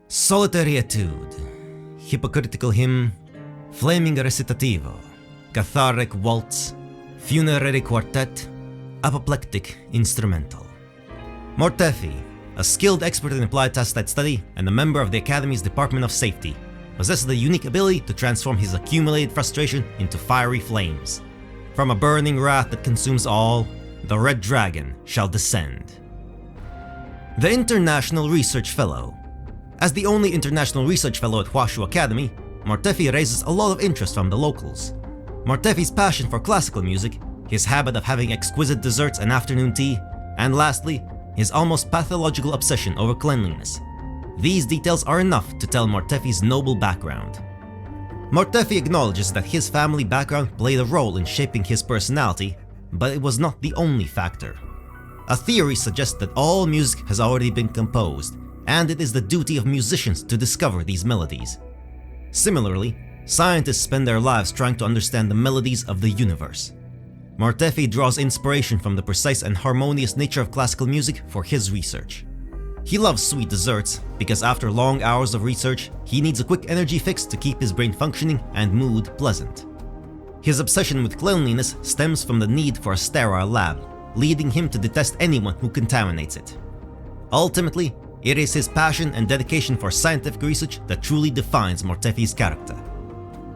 Solitary etude, hypocritical hymn, flaming recitativo, cathartic waltz, funerary quartet, apoplectic instrumental. Mortefi, a skilled expert in applied tacit study and a member of the Academy's Department of Safety, possesses the unique ability to transform his accumulated frustration into fiery flames. From a burning wrath that consumes all, the Red Dragon shall descend. The International Research Fellow. As the only international research fellow at Huashu Academy, Mortefi raises a lot of interest from the locals. Mortefi's passion for classical music, his habit of having exquisite desserts and afternoon tea, and lastly, his almost pathological obsession over cleanliness. These details are enough to tell Mortefi's noble background. Mortefi acknowledges that his family background played a role in shaping his personality, but it was not the only factor. A theory suggests that all music has already been composed, and it is the duty of musicians to discover these melodies. Similarly, scientists spend their lives trying to understand the melodies of the universe. Mortefi draws inspiration from the precise and harmonious nature of classical music for his research. He loves sweet desserts because after long hours of research, he needs a quick energy fix to keep his brain functioning and mood pleasant. His obsession with cleanliness stems from the need for a sterile lab, leading him to detest anyone who contaminates it. Ultimately, it is his passion and dedication for scientific research that truly defines Mortefi's character.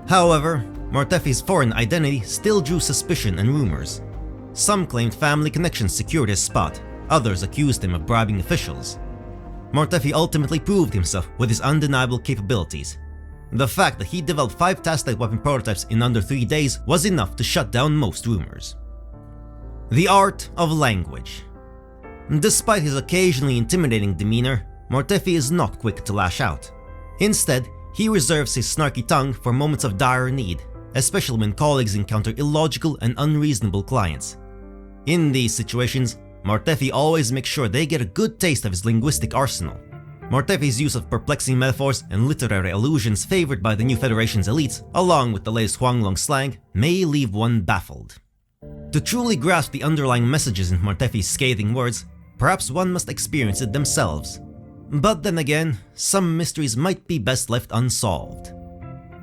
However, Mortefi's foreign identity still drew suspicion and rumors. Some claimed family connections secured his spot, others accused him of bribing officials. Mortefi ultimately proved himself with his undeniable capabilities. The fact that he developed 5 tacit weapon prototypes in under 3 days was enough to shut down most rumors. The art of language. Despite his occasionally intimidating demeanor, Mortefi is not quick to lash out. Instead, he reserves his snarky tongue for moments of dire need, especially when colleagues encounter illogical and unreasonable clients. In these situations, Mortefi always makes sure they get a good taste of his linguistic arsenal. Mortefi's use of perplexing metaphors and literary allusions favored by the new Federation's elites, along with the latest Huanglong slang, may leave one baffled. To truly grasp the underlying messages in Mortefi's scathing words, perhaps one must experience it themselves. But then again, some mysteries might be best left unsolved.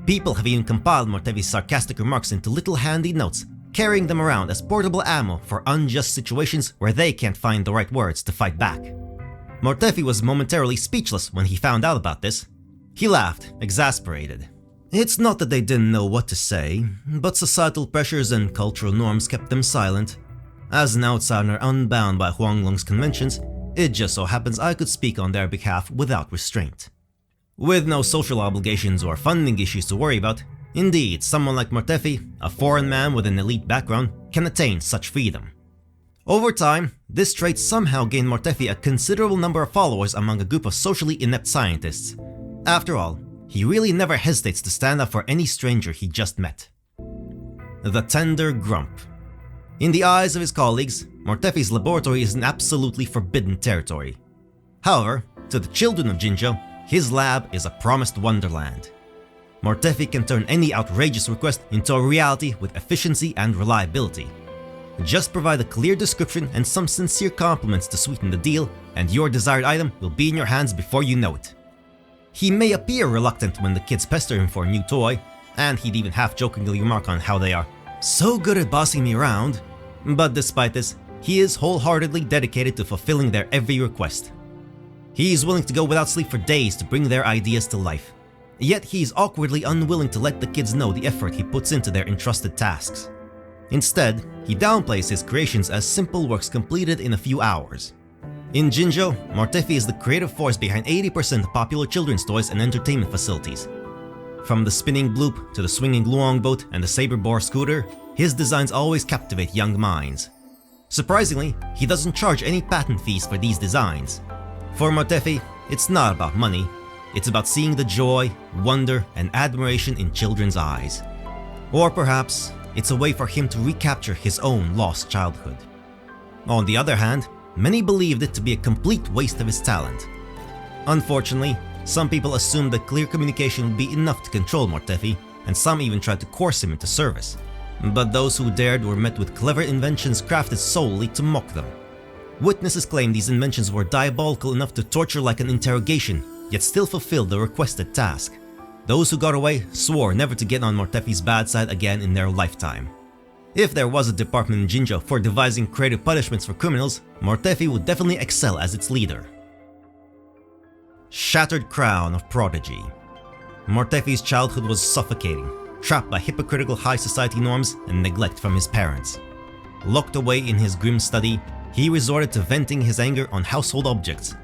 People have even compiled Mortefi's sarcastic remarks into little handy notes, carrying them around as portable ammo for unjust situations where they can't find the right words to fight back. Mortefi was momentarily speechless when he found out about this. He laughed, exasperated. It's not that they didn't know what to say, but societal pressures and cultural norms kept them silent. As an outsider unbound by Huanglong's conventions, it just so happens I could speak on their behalf without restraint. With no social obligations or funding issues to worry about, indeed, someone like Mortefi, a foreign man with an elite background, can attain such freedom. Over time, this trait somehow gained Mortefi a considerable number of followers among a group of socially inept scientists. After all, he really never hesitates to stand up for any stranger he just met. The Tender Grump. In the eyes of his colleagues, Mortefi's laboratory is an absolutely forbidden territory. However, to the children of Jinzhou, his lab is a promised wonderland. Mortefi can turn any outrageous request into a reality with efficiency and reliability. Just provide a clear description and some sincere compliments to sweeten the deal, and your desired item will be in your hands before you know it. He may appear reluctant when the kids pester him for a new toy, and he'd even half-jokingly remark on how they are so good at bossing me around, but despite this, he is wholeheartedly dedicated to fulfilling their every request. He is willing to go without sleep for days to bring their ideas to life, yet he is awkwardly unwilling to let the kids know the effort he puts into their entrusted tasks. Instead, he downplays his creations as simple works completed in a few hours. In Jinzhou, Mortefi is the creative force behind 80% of popular children's toys and entertainment facilities. From the spinning bloop to the swinging luong boat and the saber-bore scooter, his designs always captivate young minds. Surprisingly, he doesn't charge any patent fees for these designs. For Mortefi, it's not about money, it's about seeing the joy, wonder, and admiration in children's eyes. Or perhaps, it's a way for him to recapture his own lost childhood. On the other hand, many believed it to be a complete waste of his talent. Unfortunately, some people assumed that clear communication would be enough to control Mortefi, and some even tried to coerce him into service. But those who dared were met with clever inventions crafted solely to mock them. Witnesses claim these inventions were diabolical enough to torture like an interrogation, yet still fulfilled the requested task. Those who got away swore never to get on Mortefi's bad side again in their lifetime. If there was a department in Jinzhou for devising creative punishments for criminals, Mortefi would definitely excel as its leader. Shattered crown of prodigy. Mortefi's childhood was suffocating, trapped by hypocritical high society norms and neglect from his parents. Locked away in his grim study, he resorted to venting his anger on household objects.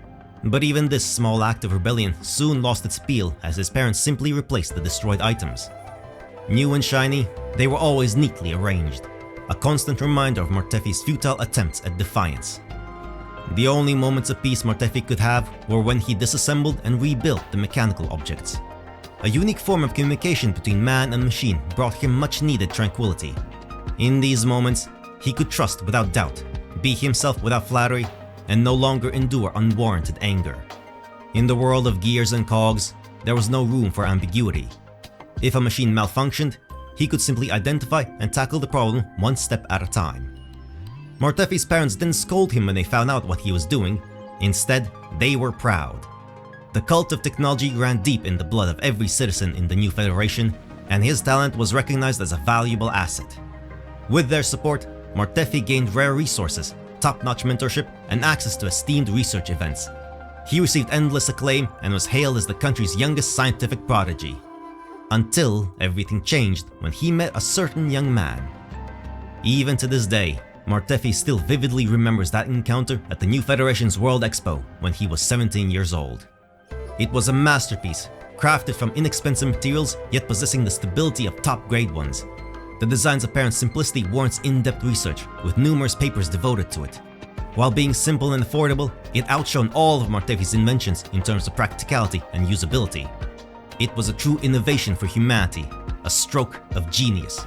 But even this small act of rebellion soon lost its appeal as his parents simply replaced the destroyed items. New and shiny, they were always neatly arranged, a constant reminder of Mortefi's futile attempts at defiance. The only moments of peace Mortefi could have were when he disassembled and rebuilt the mechanical objects. A unique form of communication between man and machine brought him much needed tranquility. In these moments, he could trust without doubt, be himself without flattery, and no longer endure unwarranted anger. In the world of gears and cogs, there was no room for ambiguity. If a machine malfunctioned, he could simply identify and tackle the problem one step at a time. Mortefi's parents didn't scold him when they found out what he was doing. Instead, they were proud. The cult of technology ran deep in the blood of every citizen in the new Federation, and his talent was recognized as a valuable asset. With their support, Mortefi gained rare resources, top-notch mentorship, and access to esteemed research events. He received endless acclaim and was hailed as the country's youngest scientific prodigy. Until everything changed when he met a certain young man. Even to this day, Mortefi still vividly remembers that encounter at the New Federation's World Expo when he was 17 years old. It was a masterpiece, crafted from inexpensive materials yet possessing the stability of top-grade ones. The design's apparent simplicity warrants in-depth research, with numerous papers devoted to it. While being simple and affordable, it outshone all of Mortefi's inventions in terms of practicality and usability. It was a true innovation for humanity, a stroke of genius.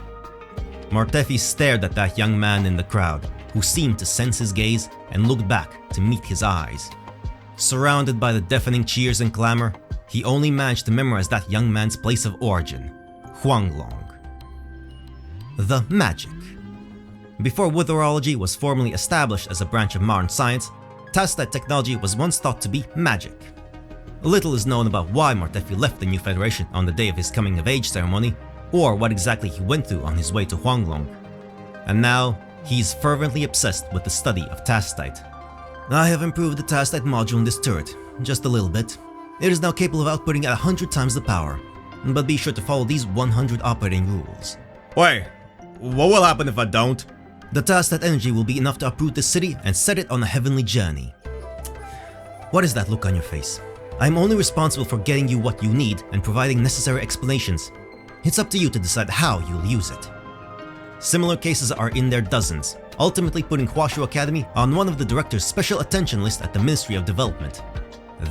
Mortefi stared at that young man in the crowd, who seemed to sense his gaze and looked back to meet his eyes. Surrounded by the deafening cheers and clamor, he only managed to memorize that young man's place of origin, Huanglong. The magic. Before Wutherology was formally established as a branch of modern science, Tastite technology was once thought to be magic. Little is known about why Mortefi left the New Federation on the day of his coming-of-age ceremony, or what exactly he went through on his way to Huanglong. And now, he's fervently obsessed with the study of Tastite. I have improved the Tastite module in this turret, just a little bit. It is now capable of outputting at 100 times the power, but be sure to follow these 100 operating rules. Wait, what will happen if I don't? The Tastite energy will be enough to uproot the city and set it on a heavenly journey. What is that look on your face? I am only responsible for getting you what you need and providing necessary explanations. It's up to you to decide how you'll use it. Similar cases are in their dozens, ultimately putting Huashu Academy on one of the director's special attention list at the Ministry of Development.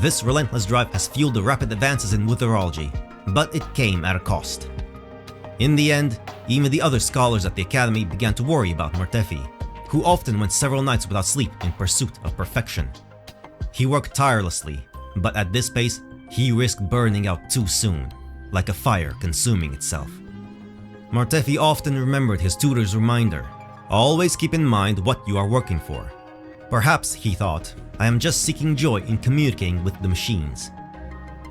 This relentless drive has fueled the rapid advances in Wutherology, but it came at a cost. In the end, even the other scholars at the Academy began to worry about Mortefi, who often went several nights without sleep in pursuit of perfection. He worked tirelessly, but at this pace, he risked burning out too soon, like a fire consuming itself. Mortefi often remembered his tutor's reminder, always keep in mind what you are working for. Perhaps, he thought, I am just seeking joy in communicating with the machines.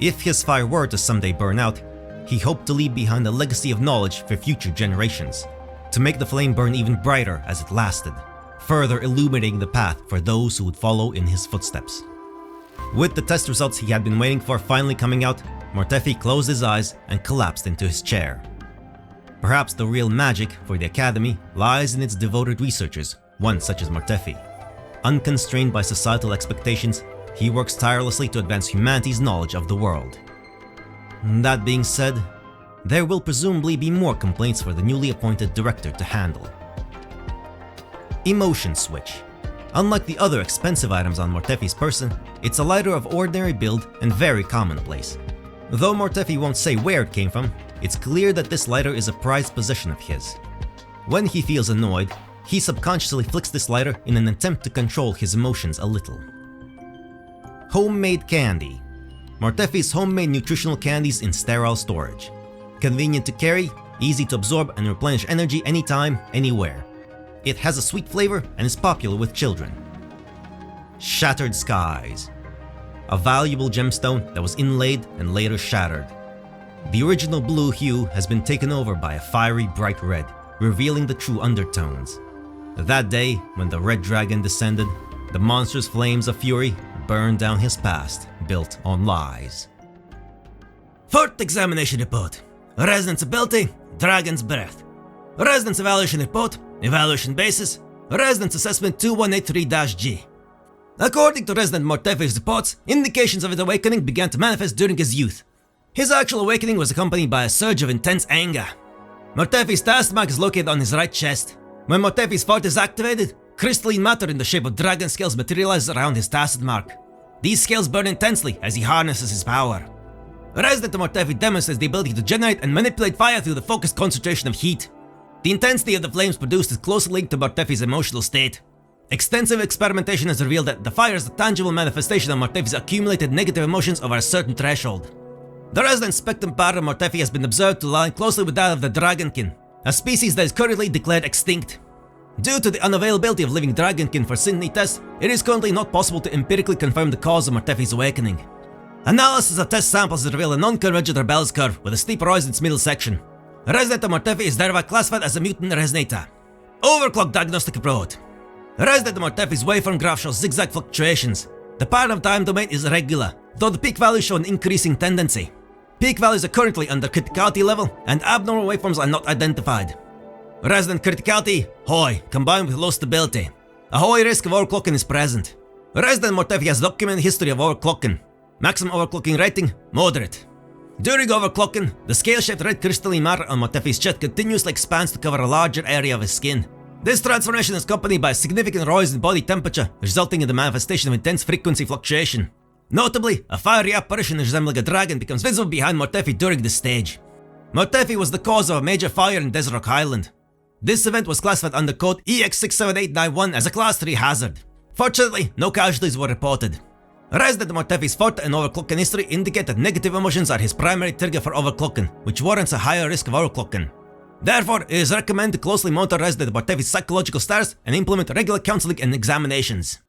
If his fire were to someday burn out, he hoped to leave behind a legacy of knowledge for future generations, to make the flame burn even brighter as it lasted, further illuminating the path for those who would follow in his footsteps. With the test results he had been waiting for finally coming out, Mortefi closed his eyes and collapsed into his chair. Perhaps the real magic for the Academy lies in its devoted researchers, one such as Mortefi. Unconstrained by societal expectations, he works tirelessly to advance humanity's knowledge of the world. That being said, there will presumably be more complaints for the newly appointed director to handle. Emotion Switch. Unlike the other expensive items on Mortefi's person, it's a lighter of ordinary build and very commonplace. Though Mortefi won't say where it came from, it's clear that this lighter is a prized possession of his. When he feels annoyed, he subconsciously flicks this lighter in an attempt to control his emotions a little. Homemade candy. Mortefi's homemade nutritional candies in sterile storage. Convenient to carry, easy to absorb and replenish energy anytime, anywhere. It has a sweet flavor and is popular with children. Shattered Skies. a valuable gemstone that was inlaid and later shattered. The original blue hue has been taken over by a fiery bright red, revealing the true undertones. That day, when the red dragon descended, the monster's flames of fury burned down his past, built on lies. Forte examination report. Residence ability, Dragon's Breath. Residence evaluation report, evaluation basis, Residence assessment 2183-G. According to Resident Mortefi's reports, indications of his awakening began to manifest during his youth. His actual awakening was accompanied by a surge of intense anger. Mortefi's task mark is located on his right chest. When Mortefi's Forte is activated, crystalline matter in the shape of dragon scales materializes around his task mark. These scales burn intensely as he harnesses his power. Resident Mortefi demonstrates the ability to generate and manipulate fire through the focused concentration of heat. The intensity of the flames produced is closely linked to Mortefi's emotional state. Extensive experimentation has revealed that the fire is a tangible manifestation of Mortefi's accumulated negative emotions over a certain threshold. The resident spectrum pattern of Mortefi has been observed to align closely with that of the dragonkin, a species that is currently declared extinct. Due to the unavailability of living dragonkin for Sydney tests, it is currently not possible to empirically confirm the cause of Mortefi's awakening. Analysis of test samples has revealed a non-convergent rebels curve with a steep rise in its middle section. Resident Mortefi is thereby classified as a mutant resonator. Overclock diagnostic approach. Resident Mortefi's waveform graph shows zigzag fluctuations. The pattern of time domain is irregular, though the peak values show an increasing tendency. Peak values are currently under criticality level, and abnormal waveforms are not identified. Resident criticality, high, combined with low stability. A high risk of overclocking is present. Resident Mortefi has documented history of overclocking. Maximum overclocking rating, moderate. During overclocking, the scale-shaped red crystalline matter on Mortefi's chest continuously expands to cover a larger area of his skin. This transformation is accompanied by a significant rise in body temperature, resulting in the manifestation of intense frequency fluctuation. Notably, a fiery apparition resembling a dragon becomes visible behind Mortefi during this stage. Mortefi was the cause of a major fire in Desert Rock Island. This event was classified under code EX67891 as a Class 3 hazard. Fortunately, no casualties were reported. Resident Mortefi's Forte and overclocking history indicate that negative emotions are his primary trigger for overclocking, which warrants a higher risk of overclocking. Therefore, it is recommended to closely monitor Resident Mortefi's psychological status and implement regular counseling and examinations.